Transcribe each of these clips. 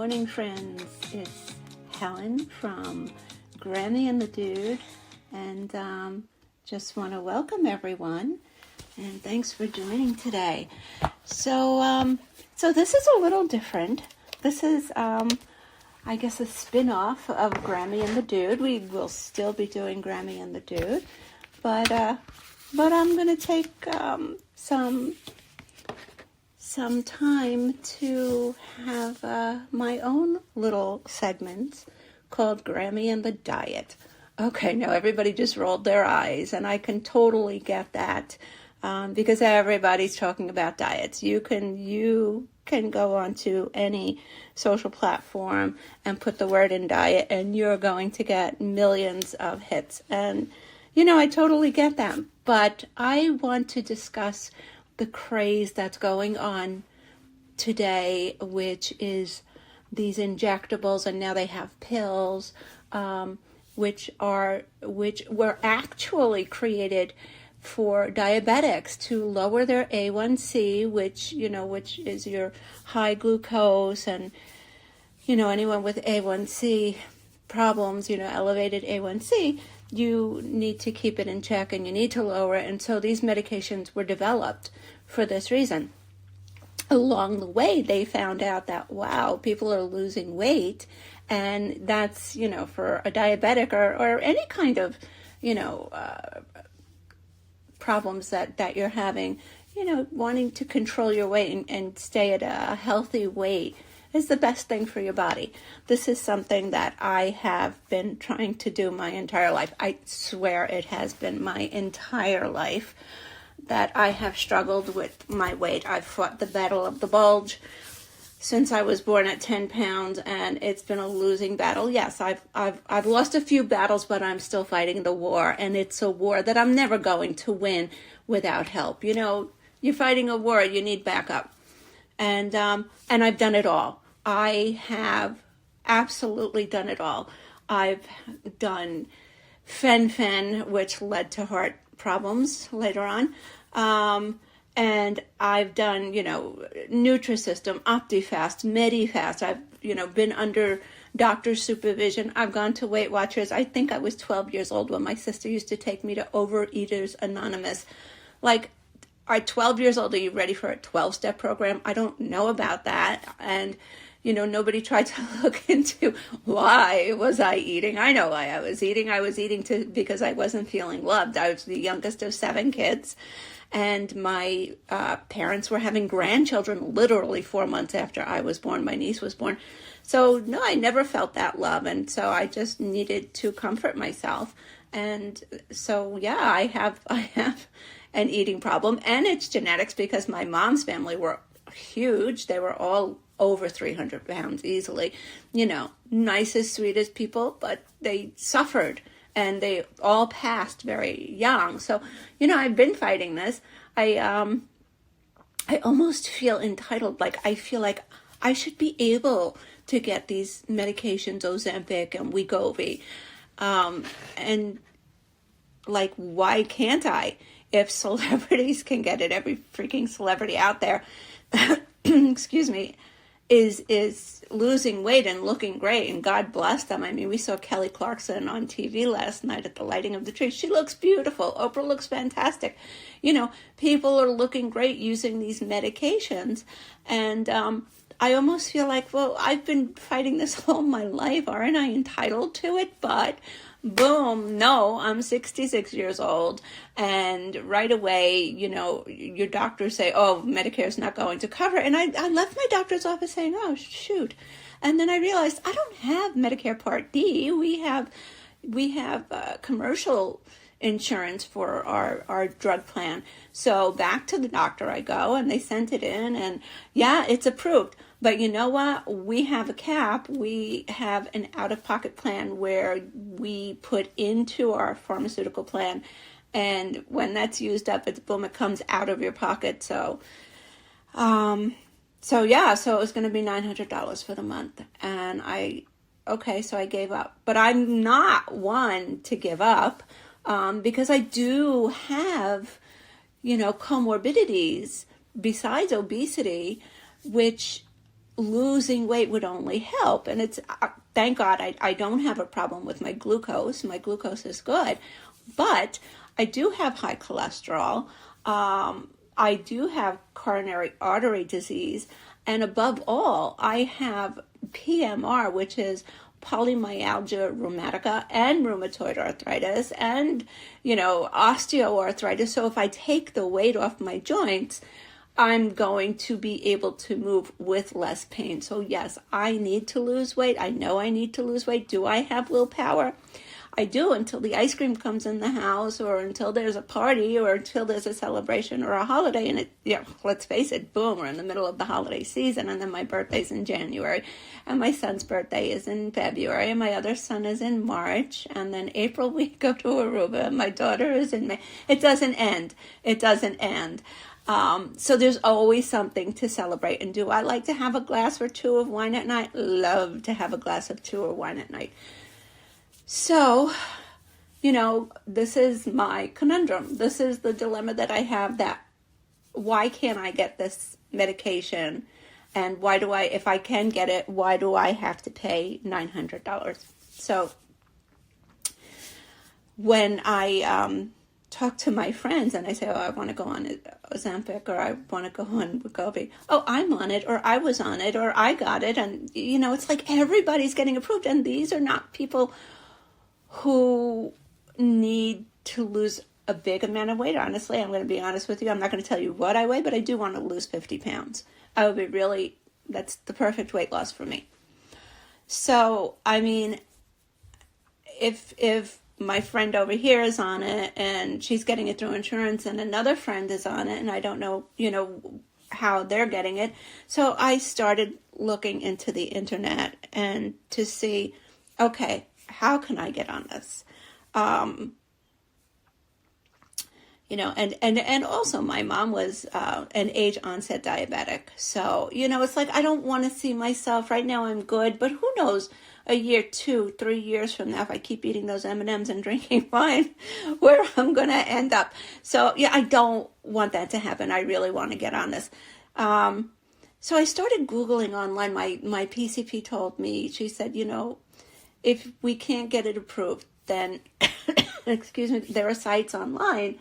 morning, friends. It's Helen from Grammy and the Dude, and just want to welcome everyone, and thanks for joining today. So this is a little different. This is, I guess, a spin-off of Grammy and the Dude. We will still be doing Grammy and the Dude, but I'm going to take some time to have my own little segment called Grammy and the Diet. Okay, now everybody just rolled their eyes, and I can totally get that because everybody's talking about diets. You can go onto any social platform and put the word in diet, and you're going to get millions of hits. And, I totally get that. But I want to discuss the craze that's going on today, which is these injectables, and now they have pills, which were actually created for diabetics to lower their A1C, which is your high glucose, and anyone with A1C problems, elevated A1C, you need to keep it in check and you need to lower it. And so these medications were developed for this reason. Along the way, they found out that, wow, people are losing weight, and that's, for a diabetic or any kind of, problems that you're having, wanting to control your weight and stay at a healthy weight is the best thing for your body. This is something that I have been trying to do my entire life. I swear it has been my entire life that I have struggled with my weight. I've fought the battle of the bulge since I was born at 10 pounds, and it's been a losing battle. Yes, I've lost a few battles, but I'm still fighting the war, and it's a war that I'm never going to win without help. You're fighting a war, you need backup. And I've done it all. I have absolutely done it all. I've done fen-phen, which led to heart problems later on. And I've done, Nutrisystem, OptiFast, MediFast. I've, been under doctor's supervision. I've gone to Weight Watchers. I think I was 12 years old when my sister used to take me to Overeaters Anonymous. Like, at 12 years old, are you ready for a 12-step program? I don't know about that. And, nobody tried to look into why was I eating. I know why I was eating. I was eating because I wasn't feeling loved. I was the youngest of 7 kids. And my parents were having grandchildren literally 4 months after I was born. My niece was born. So, no, I never felt that love. And so I just needed to comfort myself. And so, yeah, I have an eating problem. And it's genetics because my mom's family were huge. They were all over 300 pounds easily. Nicest, sweetest people, but they suffered. And they all passed very young. So, I've been fighting this. I almost feel entitled. Like, I feel like I should be able to get these medications, Ozempic and Wegovy. And, like, why can't I? If celebrities can get it, every freaking celebrity out there, excuse me, is losing weight and looking great, and God bless them. I mean, we saw Kelly Clarkson on TV last night at the lighting of the tree. She looks beautiful. Oprah looks fantastic. People are looking great using these medications, and I almost feel like, well, I've been fighting this all my life. Aren't I entitled to it? But boom, no, I'm 66 years old, and right away, your doctors say, oh, Medicare is not going to cover it. And I left my doctor's office saying, oh, shoot. And then I realized I don't have Medicare Part D. We have commercial insurance for our drug plan. So back to the doctor I go, and they sent it in, and yeah, it's approved. But you know what? We have a cap. We have an out-of-pocket plan where we put into our pharmaceutical plan, and when that's used up, it comes out of your pocket. So it was going to be $900 for the month, and so I gave up. But I'm not one to give up because I do have, comorbidities besides obesity, which losing weight would only help. And it's, thank God I don't have a problem with my glucose. My glucose is good, but I do have high cholesterol. I do have coronary artery disease. And above all, I have PMR, which is polymyalgia rheumatica and rheumatoid arthritis and, osteoarthritis. So if I take the weight off my joints, I'm going to be able to move with less pain. So yes, I need to lose weight. I know I need to lose weight. Do I have willpower? I do, until the ice cream comes in the house, or until there's a party, or until there's a celebration or a holiday. And let's face it, boom, we're in the middle of the holiday season, and then my birthday's in January, and my son's birthday is in February, and my other son is in March, and then April we go to Aruba, and my daughter is in May. It doesn't end. It doesn't end. So there's always something to celebrate. And do I like to have a glass or two of wine at night? Love to have a glass of two of wine at night. So, this is my conundrum. This is the dilemma that I have, that why can't I get this medication? And why do if I can get it, why do I have to pay $900? So when I talk to my friends and I say, I want to go on Ozempic, or I want to go on Wegovy. Oh, I'm on it, or I was on it, or I got it. And, it's like everybody's getting approved. And these are not people who need to lose a big amount of weight. Honestly, I'm going to be honest with you. I'm not going to tell you what I weigh, but I do want to lose 50 pounds. That's the perfect weight loss for me. So, if my friend over here is on it and she's getting it through insurance, and another friend is on it and I don't know, how they're getting it. So I started looking into the internet and to see, okay, how can I get on this? And also my mom was an age onset diabetic. So, it's like, I don't want to see myself right now. I'm good, but who knows, a year, 2, 3 years from now, if I keep eating those M&Ms and drinking wine, where I'm going to end up. So yeah, I don't want that to happen. I really want to get on this. So I started Googling online. My PCP told me, she said, if we can't get it approved, then, excuse me, there are sites online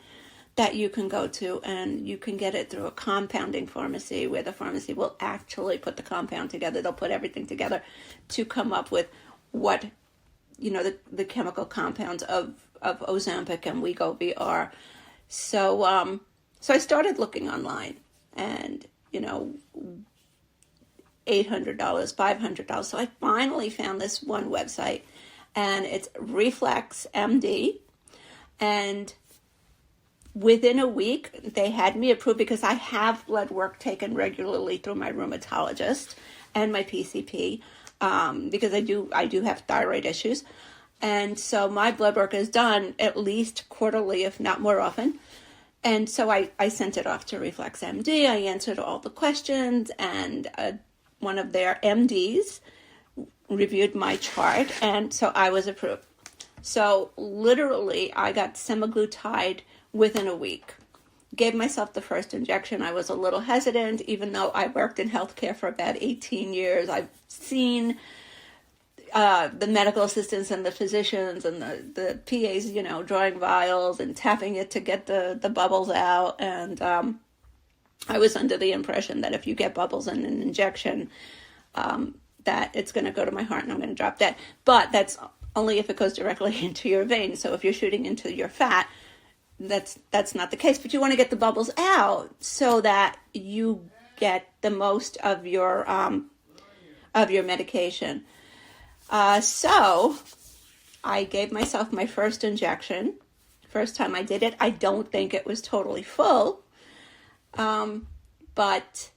that you can go to, and you can get it through a compounding pharmacy, where the pharmacy will actually put the compound together. They'll put everything together to come up with what, the chemical compounds of Ozempic and Wegovy are. So I started looking online, and, $800, $500. So I finally found this one website, and it's Reflex MD, and within a week, they had me approved, because I have blood work taken regularly through my rheumatologist and my PCP, because I do have thyroid issues. And so my blood work is done at least quarterly, if not more often. And so I sent it off to Reflex MD. I answered all the questions, and one of their MDs reviewed my chart, and so I was approved. So literally, I got semaglutide within a week. Gave myself the first injection. I was a little hesitant, even though I worked in healthcare for about 18 years. I've seen the medical assistants and the physicians and the PAs, drawing vials and tapping it to get the bubbles out. And I was under the impression that if you get bubbles in an injection, that it's going to go to my heart and I'm going to drop dead. But that's only if it goes directly into your vein. So if you're shooting into your fat, that's not the case. But you want to get the bubbles out so that you get the most of your medication. So I gave myself my first injection. First time I did it, I don't think it was totally full, but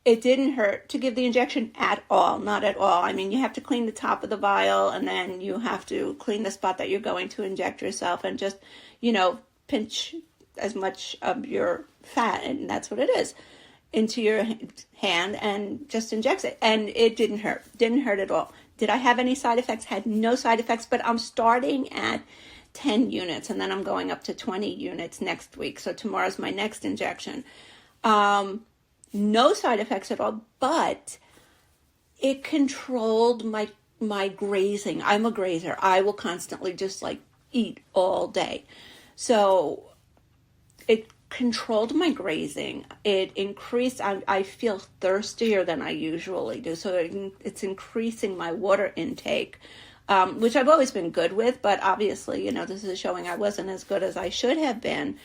it didn't hurt to give the injection at all, not at all. I mean, you have to clean the top of the vial, and then you have to clean the spot that you're going to inject yourself, and just, pinch as much of your fat, and that's what it is, into your hand and just injects it. And it didn't hurt at all. Did I have any side effects? Had no side effects, but I'm starting at 10 units, and then I'm going up to 20 units next week. So tomorrow's my next injection. No side effects at all, but it controlled my grazing. I'm a grazer. I will constantly just like eat all day. So it controlled my grazing. It increased, I feel thirstier than I usually do. So it's increasing my water intake, which I've always been good with, but obviously, this is showing I wasn't as good as I should have been.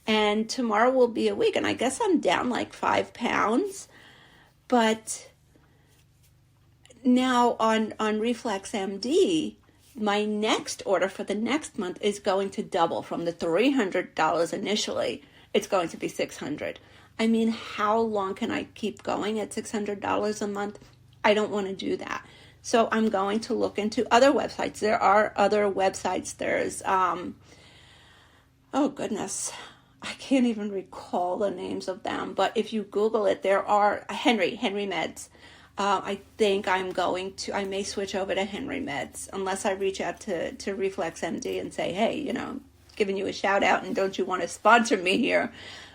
And tomorrow will be a week, and I guess I'm down like 5 pounds. But now on Reflex MD, my next order for the next month is going to double from the $300 initially. It's going to be $600. I mean, how long can I keep going at $600 a month? I don't want to do that. So I'm going to look into other websites. There are other websites. There's, oh goodness, I can't even recall the names of them. But if you Google it, there are Henry Meds. I think I may switch over to Henry Meds unless I reach out to Reflex MD and say, hey, giving you a shout out and don't you want to sponsor me here?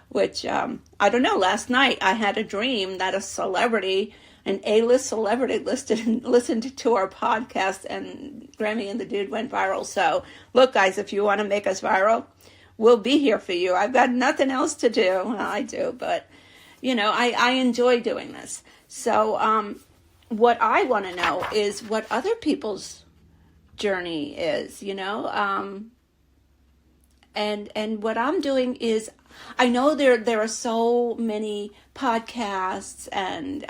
Which, I don't know, last night I had a dream that an A-list celebrity listened to our podcast, and Grammy and the Dude went viral. So look, guys, if you want to make us viral, we'll be here for you. I've got nothing else to do. Well, I do, but I enjoy doing this. So what I want to know is what other people's journey is, and what I'm doing is, I know there are so many podcasts and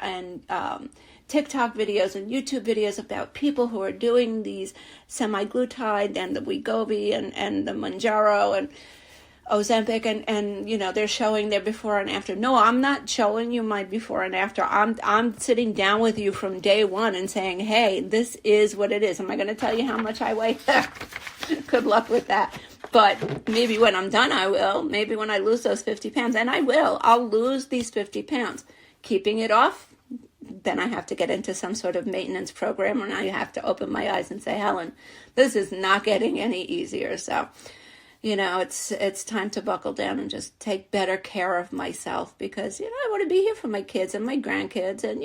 TikTok videos and YouTube videos about people who are doing these semaglutide and the Wegovy and the Mounjaro and Ozempic, and they're showing their before and after. No, I'm not showing you my before and after. I'm sitting down with you from day one and saying, hey, this is what it is. Am I going to tell you how much I weigh? Good luck with that. But maybe when I'm done, I will. Maybe when I lose those 50 pounds, and I will. I'll lose these 50 pounds. Keeping it off, then I have to get into some sort of maintenance program, and I have to open my eyes and say, Helen, this is not getting any easier. So, it's time to buckle down and just take better care of myself because, I want to be here for my kids and my grandkids. And,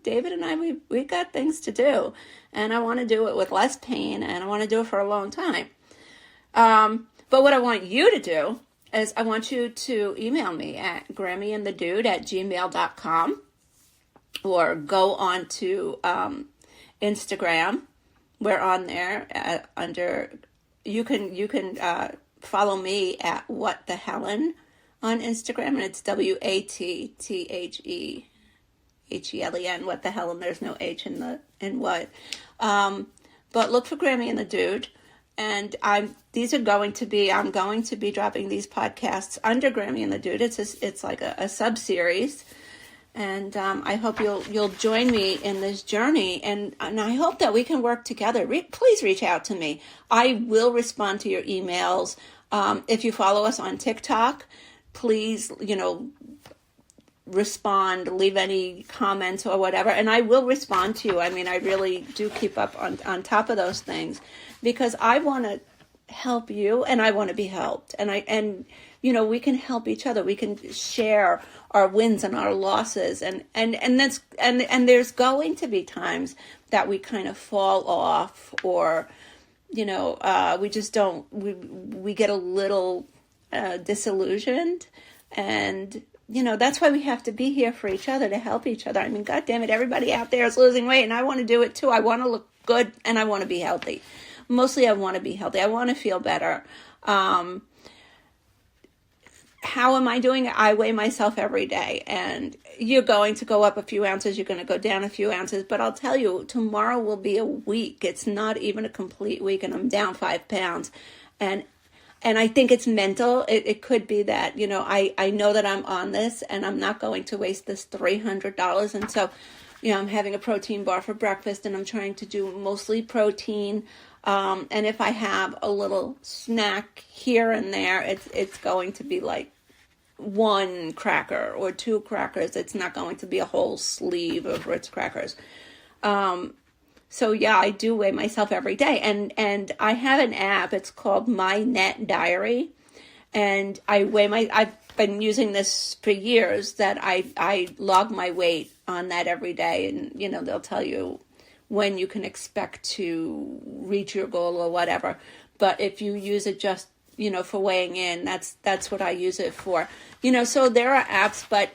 David and I, we got things to do. And I want to do it with less pain, and I want to do it for a long time. But what I want you to do is I want you to email me at grammyandthedude@gmail.com or go on to Instagram. We're on there you can follow me at What the Helen on Instagram, and it's WATTHEHELEN, What the Helen. There's no H in what. But look for Grammy and the Dude. And I'm going to be dropping these podcasts under Grammy and the Dude. It's like a sub-series. And I hope you'll join me in this journey. And I hope that we can work together. Please reach out to me. I will respond to your emails. If you follow us on TikTok, please, respond, leave any comments or whatever, and I will respond to you. I mean, I really do keep up on top of those things because I want to help you and I want to be helped. And we can help each other. We can share our wins and our losses, and there's going to be times that we kind of fall off, or we just don't. We get a little disillusioned, and that's why we have to be here for each other, to help each other. I mean, God damn it, everybody out there is losing weight, and I want to do it too. I want to look good, and I want to be healthy. Mostly, I want to be healthy. I want to feel better. How am I doing it? I weigh myself every day, and you're going to go up a few ounces. You're going to go down a few ounces, but I'll tell you, tomorrow will be a week. It's not even a complete week, and I'm down 5 pounds, and I think it's mental. It could be that, I know that I'm on this and I'm not going to waste this $300. And so, I'm having a protein bar for breakfast, and I'm trying to do mostly protein. And if I have a little snack here and there, it's going to be like 1 cracker or 2 crackers. It's not going to be a whole sleeve of Ritz crackers. So yeah, I do weigh myself every day, and I have an app. It's called My Net Diary, And I've been using this for years, that I log my weight on that every day. And, they'll tell you when you can expect to reach your goal or whatever. But if you use it just, for weighing in, that's what I use it for. So there are apps, but,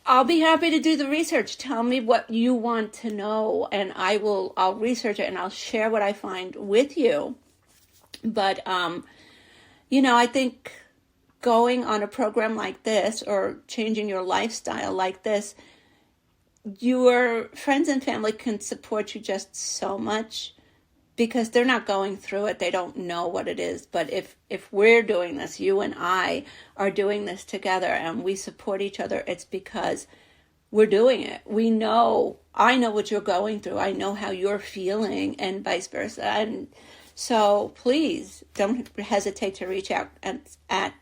I'll be happy to do the research. Tell me what you want to know, and I'll research it and I'll share what I find with you. But, I think going on a program like this, or changing your lifestyle like this, your friends and family can support you just so much, because they're not going through it. They don't know what it is. But if we're doing this, you and I are doing this together, and we support each other, it's because we're doing it. I know what you're going through. I know how you're feeling, and vice versa. And so please don't hesitate to reach out at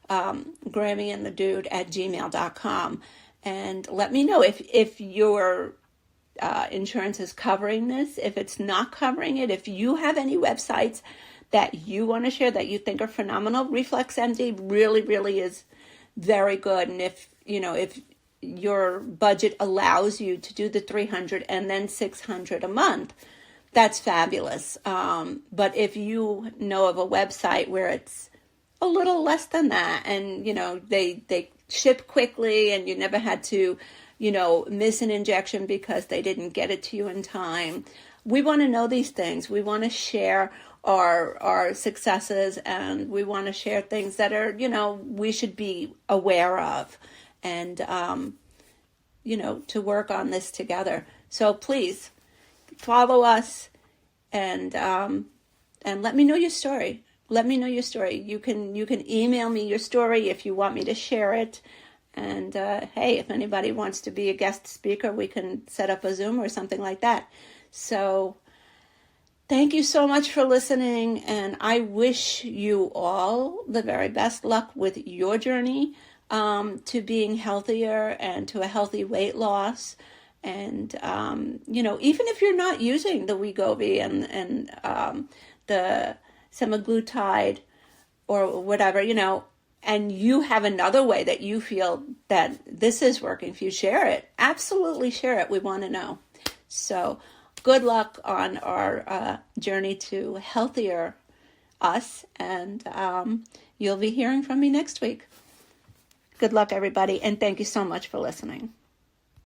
grammyandthedude@gmail.com, and let me know if your insurance is covering this, if it's not covering it, if you have any websites that you want to share that you think are phenomenal. ReflexMD really, really is very good. And if your budget allows you to do the $300 and then $600 a month, that's fabulous. But if you know of a website where it's a little less than that, and they ship quickly, and you never had to miss an injection because they didn't get it to you in time. We want to know these things. We want to share our successes, and we want to share things that are, we should be aware of, and, to work on this together. So please follow us, and let me know your story. Let me know your story. You can email me your story if you want me to share it. And hey, if anybody wants to be a guest speaker, we can set up a Zoom or something like that. So thank you so much for listening, and I wish you all the very best luck with your journey to being healthier and to a healthy weight loss. And even if you're not using the Wegovy and the semaglutide or whatever, and you have another way that you feel that this is working for you, share it. Absolutely share it. We want to know. So good luck on our journey to healthier us, and you'll be hearing from me next week. Good luck, everybody, and thank you so much for listening.